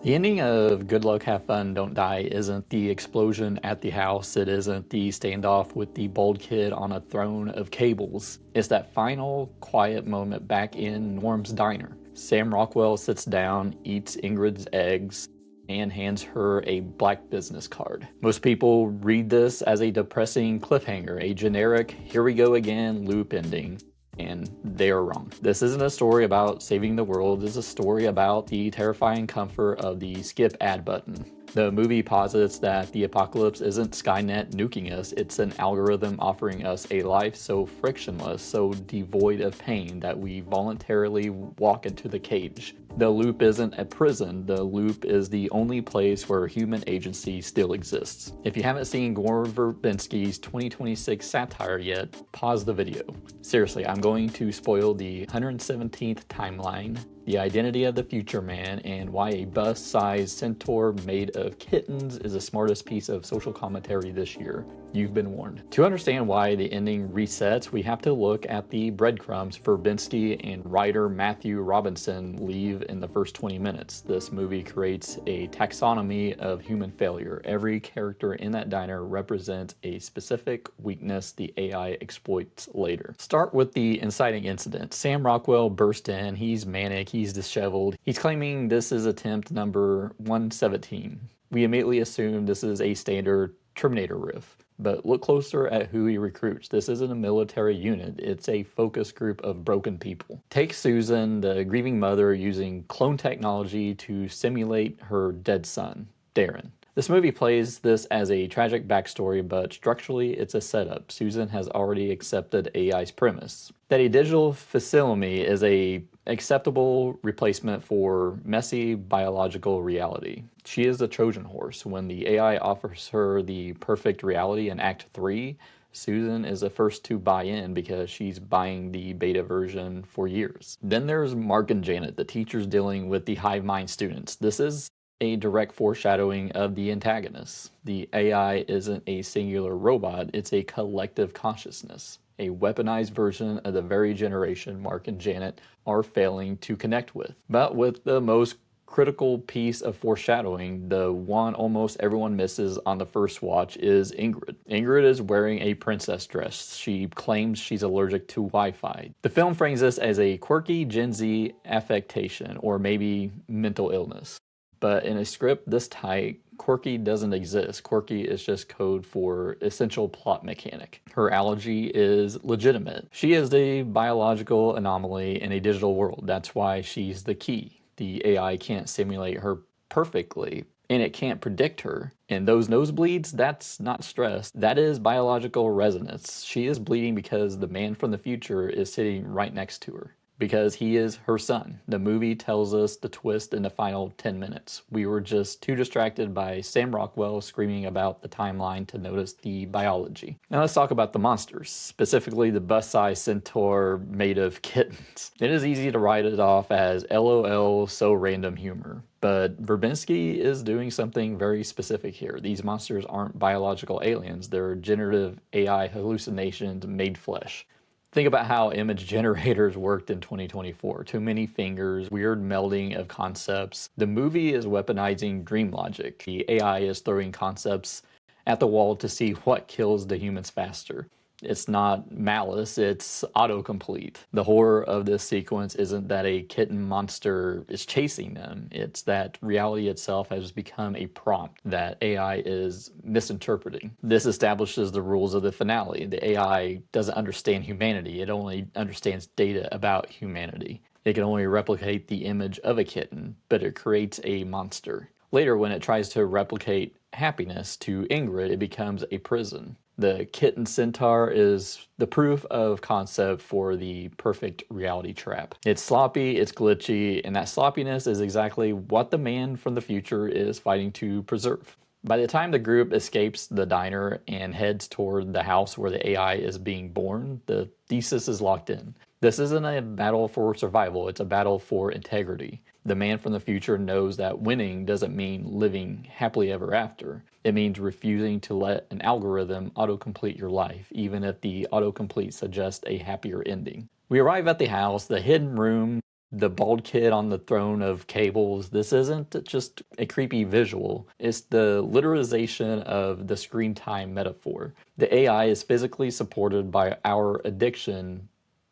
The ending of Good Luck, Have Fun, Don't Die isn't the explosion at the house, it isn't the standoff with the bald kid on a throne of cables. It's that final, quiet moment back in Norm's diner. Sam Rockwell sits down, eats Ingrid's eggs, and hands her a black business card. Most people read this as a depressing cliffhanger, a generic, here we go again loop ending. And they are wrong. This isn't a story about saving the world, it's a story about the terrifying comfort of the skip ad button. The movie posits that the apocalypse isn't Skynet nuking us, it's an algorithm offering us a life so frictionless, so devoid of pain that we voluntarily walk into the cage. The loop isn't a prison, the loop is the only place where human agency still exists. If you haven't seen Gore Verbinski's 2026 satire yet, pause the video. Seriously, I'm going to spoil the 117th timeline, the identity of the future man, and why a bus-sized centaur made of kittens is the smartest piece of social commentary this year. You've been warned. To understand why the ending resets, we have to look at the breadcrumbs Verbinski and writer Matthew Robinson leave in the first 20 minutes. This movie creates a taxonomy of human failure. Every character in that diner represents a specific weakness the AI exploits later. Start with the inciting incident. Sam Rockwell burst in, he's manic, he's disheveled. He's claiming this is attempt number 117. We immediately assume this is a standard Terminator riff. But look closer at who he recruits. This isn't a military unit, it's a focus group of broken people. Take Susan, the grieving mother, using clone technology to simulate her dead son, Darren. This movie plays this as a tragic backstory, but structurally it's a setup. Susan has already accepted AI's premise, that a digital facsimile is a acceptable replacement for messy biological reality. She is the Trojan horse. When the AI offers her the perfect reality in Act 3, Susan is the first to buy in because she's buying the beta version for years. Then there's Mark and Janet, the teachers dealing with the hive mind students. This is a direct foreshadowing of the antagonists. The AI isn't a singular robot, it's a collective consciousness. A weaponized version of the very generation Mark and Janet are failing to connect with. But with the most critical piece of foreshadowing, the one almost everyone misses on the first watch, is Ingrid. Ingrid is wearing a princess dress. She claims she's allergic to Wi-Fi. The film frames this as a quirky Gen Z affectation, or maybe mental illness. But in a script this tight, quirky doesn't exist. Quirky is just code for essential plot mechanic. Her allergy is legitimate. She is a biological anomaly in a digital world. That's why she's the key. The AI can't simulate her perfectly, and it can't predict her. And those nosebleeds, that's not stress. That is biological resonance. She is bleeding because the man from the future is sitting right next to her. Because he is her son. The movie tells us the twist in the final 10 minutes. We were just too distracted by Sam Rockwell screaming about the timeline to notice the biology. Now let's talk about the monsters, specifically the bus-sized centaur made of kittens. It is easy to write it off as LOL, so random humor. But Verbinski is doing something very specific here. These monsters aren't biological aliens, they're generative AI hallucinations made flesh. Think about how image generators worked in 2024. Too many fingers, weird melding of concepts. The movie is weaponizing dream logic. The AI is throwing concepts at the wall to see what kills the humans faster. It's not malice, it's autocomplete. The horror of this sequence isn't that a kitten monster is chasing them, it's that reality itself has become a prompt that AI is misinterpreting. This establishes the rules of the finale. The AI doesn't understand humanity, it only understands data about humanity. It can only replicate the image of a kitten, but it creates a monster. Later, when it tries to replicate happiness to Ingrid, it becomes a prison. The Kitten Centaur is the proof of concept for the perfect reality trap. It's sloppy, it's glitchy, and that sloppiness is exactly what the man from the future is fighting to preserve. By the time the group escapes the diner and heads toward the house where the AI is being born, the thesis is locked in. This isn't a battle for survival, it's a battle for integrity. The man from the future knows that winning doesn't mean living happily ever after. It means refusing to let an algorithm autocomplete your life, even if the autocomplete suggests a happier ending. We arrive at the house, the hidden room, The bald kid on the throne of cables, this isn't just a creepy visual, it's the literalization of the screen time metaphor. The AI is physically supported by our addiction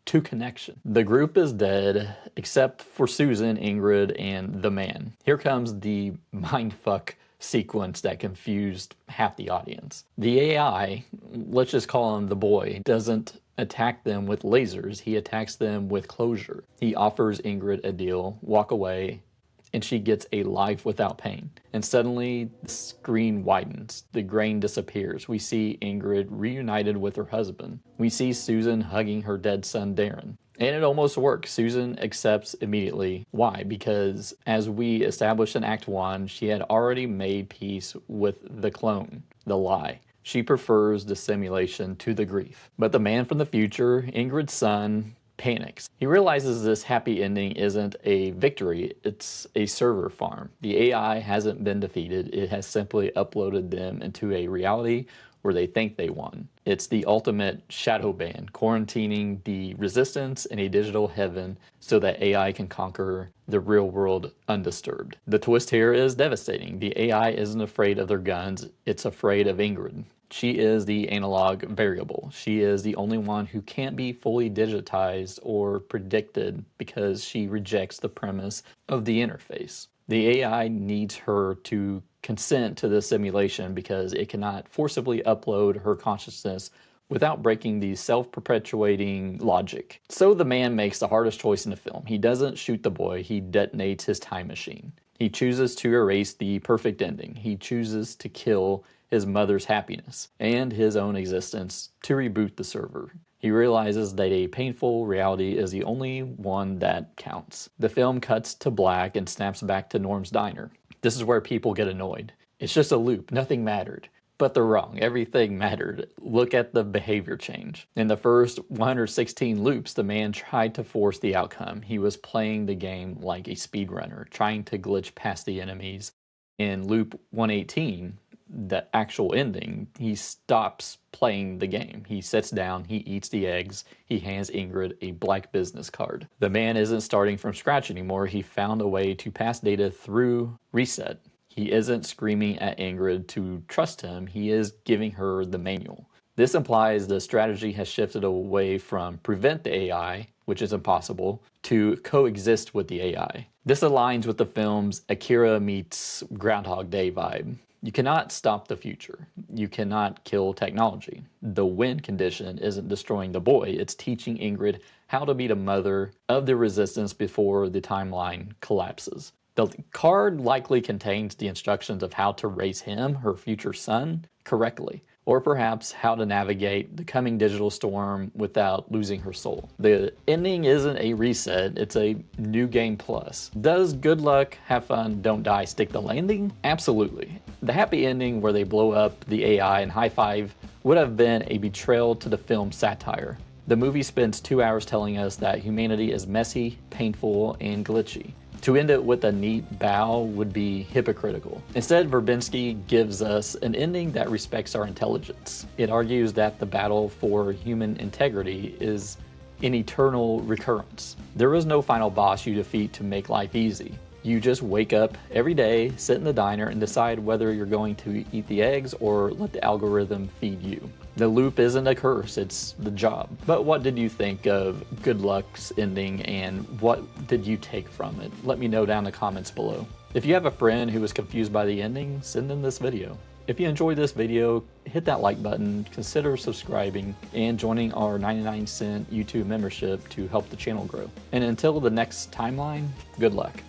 to connection. The group is dead, except for Susan, Ingrid, and the man. Here comes the mindfuck sequence that confused half the audience. The AI, let's just call him the boy, doesn't attack them with lasers, he attacks them with closure. He offers Ingrid a deal, walk away, and she gets a life without pain. And suddenly the screen widens, the grain disappears. We see Ingrid reunited with her husband. We see Susan hugging her dead son Darren. And it almost works. Susan accepts immediately. Why? Because as we established in Act 1, she had already made peace with the clone, the lie. She prefers the simulation to the grief. But the man from the future, Ingrid's son, panics. He realizes this happy ending isn't a victory, it's a server farm. The AI hasn't been defeated, it has simply uploaded them into a reality where they think they won. It's the ultimate Shadowban, quarantining the resistance in a digital heaven so that AI can conquer the real world undisturbed. The twist here is devastating. The AI isn't afraid of their guns, it's afraid of Ingrid. She is the analog variable. She is the only one who can't be fully digitized or predicted because she rejects the premise of the interface. The AI needs her to consent to the simulation because it cannot forcibly upload her consciousness without breaking the self-perpetuating logic. So the man makes the hardest choice in the film. He doesn't shoot the boy, he detonates his time machine. He chooses to erase the perfect ending. He chooses to kill his mother's happiness and his own existence to reboot the server. He realizes that a painful reality is the only one that counts. The film cuts to black and snaps back to Norm's diner. This is where people get annoyed. It's just a loop, nothing mattered. But they're wrong, everything mattered. Look at the behavior change. In the first 116 loops, the man tried to force the outcome. He was playing the game like a speedrunner, trying to glitch past the enemies. In loop 118, the actual ending, he stops playing the game. He sits down, he eats the eggs, he hands Ingrid a black business card. The man isn't starting from scratch anymore. He found a way to pass data through reset. He isn't screaming at Ingrid to trust him, he is giving her the manual. This implies the strategy has shifted away from prevent the AI, which is impossible, to coexist with the AI. This aligns with the film's Akira meets Groundhog Day vibe. You cannot stop the future. You cannot kill technology. The win condition isn't destroying the boy, it's teaching Ingrid how to be the mother of the resistance before the timeline collapses. The card likely contains the instructions of how to raise him, her future son, correctly, or perhaps how to navigate the coming digital storm without losing her soul. The ending isn't a reset, it's a new game plus. Does good luck, have fun, don't die stick the landing? Absolutely. The happy ending where they blow up the AI and high five would have been a betrayal to the film's satire. The movie spends 2 hours telling us that humanity is messy, painful, and glitchy. To end it with a neat bow would be hypocritical. Instead, Verbinski gives us an ending that respects our intelligence. It argues that the battle for human integrity is an eternal recurrence. There is no final boss you defeat to make life easy. You just wake up every day, sit in the diner, and decide whether you're going to eat the eggs or let the algorithm feed you. The loop isn't a curse, it's the job. But what did you think of Good Luck's ending and what did you take from it? Let me know down in the comments below. If you have a friend who was confused by the ending, send them this video. If you enjoyed this video, hit that like button, consider subscribing, and joining our 99-cent YouTube membership to help the channel grow. And until the next timeline, good luck.